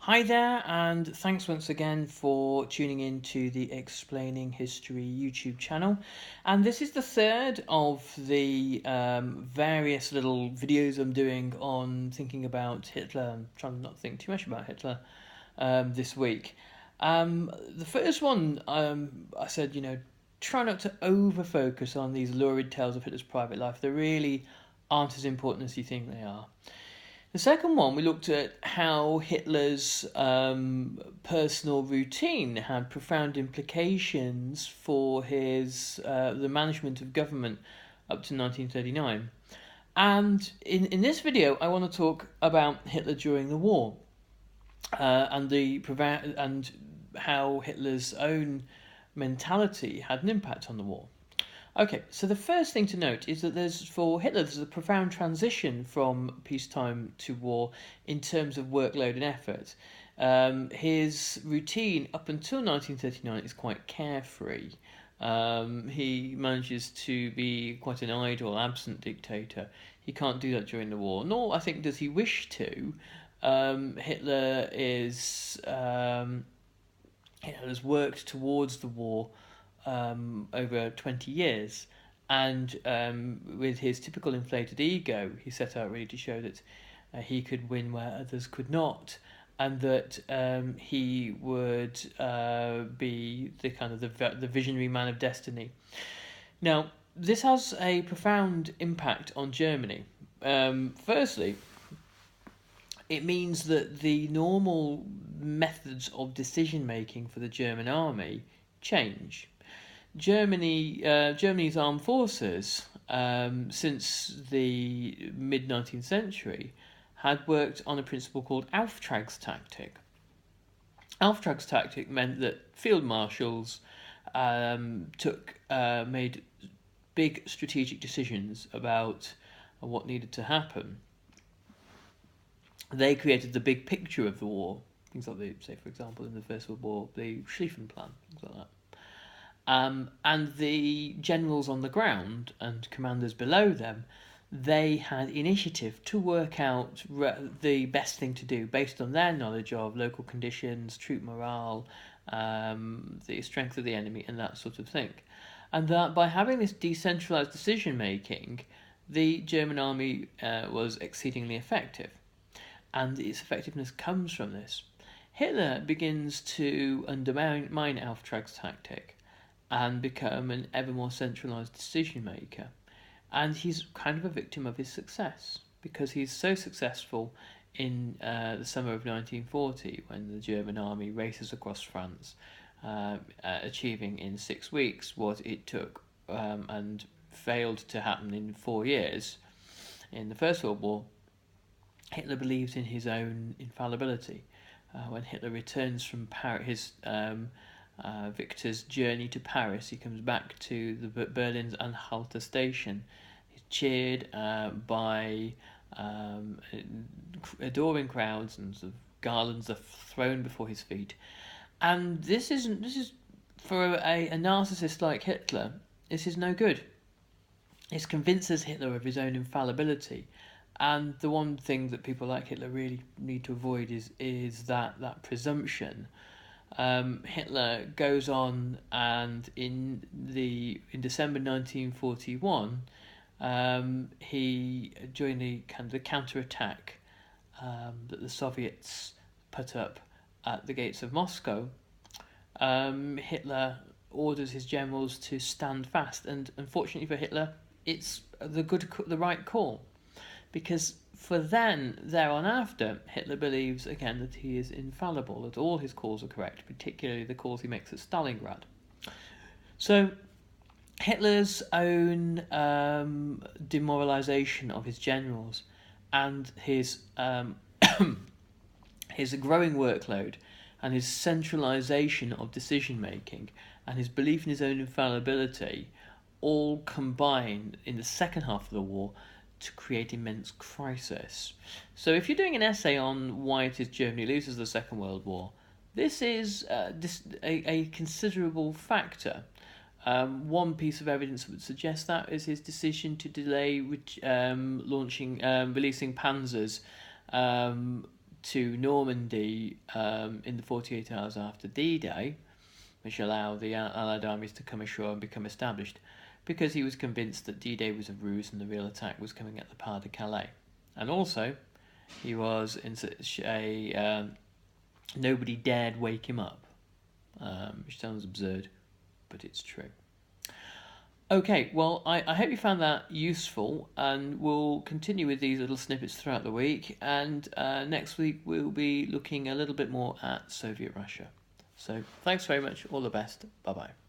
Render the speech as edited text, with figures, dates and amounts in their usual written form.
Hi there, and thanks once again for tuning in to the Explaining History YouTube channel. And this is the third of the various little videos I'm doing on thinking about Hitler. I'm trying to not think too much about Hitler this week. The first one, I said, try not to over focus on these lurid tales of Hitler's private life. They really aren't as important as you think they are. The second one, we looked at how Hitler's personal routine had profound implications for his the management of government up to 1939. And in this video, I want to talk about Hitler during the war and how Hitler's own mentality had an impact on the war. Okay, so the first thing to note is that for Hitler, there's a profound transition from peacetime to war in terms of workload and effort. His routine up until 1939 is quite carefree. He manages to be quite an idle, absent dictator. He can't do that during the war, nor I think does he wish to. Hitler has worked towards the war over 20 years. And with his typical inflated ego, he set out really to show that he could win where others could not, and that he would be the visionary man of destiny. Now, this has a profound impact on Germany. Firstly, it means that the normal methods of decision making for the German army change. Germany's armed forces, since the mid 19th century, had worked on a principle called Auftragstactic. Auftragstactic meant that field marshals made big strategic decisions about what needed to happen. They created the big picture of the war. Things like say, for example, in the First World War, the Schlieffen Plan, things like that. And the generals on the ground and commanders below them, they had initiative to work out the best thing to do based on their knowledge of local conditions, troop morale, the strength of the enemy, and that sort of thing. And that by having this decentralized decision making, the German army was exceedingly effective. And its effectiveness comes from this. Hitler begins to undermine Auftragstactic and become an ever more centralised decision maker. And he's kind of a victim of his success, because he's so successful in the summer of 1940 when the German army races across France, achieving in 6 weeks what it took and failed to happen in 4 years in the First World War. Hitler believes in his own infallibility. When Hitler returns from his Victor's journey to Paris, he comes back to the Berlin's Anhalter station. He's cheered by adoring crowds, and sort of garlands are thrown before his feet. And this is for a narcissist like Hitler, this is no good. It convinces Hitler of his own infallibility. And the one thing that people like Hitler really need to avoid is that presumption. Hitler goes on, and in December 1941, he joined the counterattack that the Soviets put up at the gates of Moscow. Hitler orders his generals to stand fast, and unfortunately for Hitler, it's the right call. Because for there on after, Hitler believes again that he is infallible, that all his calls are correct, particularly the calls he makes at Stalingrad. So Hitler's own demoralization of his generals and his his growing workload and his centralization of decision making and his belief in his own infallibility all combine in the second half of the war to create immense crisis. So if you're doing an essay on why it is Germany loses the Second World War, this is a considerable factor. One piece of evidence that would suggest that is his decision to delay releasing panzers to Normandy in the 48 hours after D-Day, which allowed the Allied armies to come ashore and become established, because he was convinced that D-Day was a ruse and the real attack was coming at the Pas de Calais. And also, he was in such a nobody dared wake him up, which sounds absurd, but it's true. Okay, well, I hope you found that useful, and we'll continue with these little snippets throughout the week. And next week, we'll be looking a little bit more at Soviet Russia. So, thanks very much. All the best. Bye bye.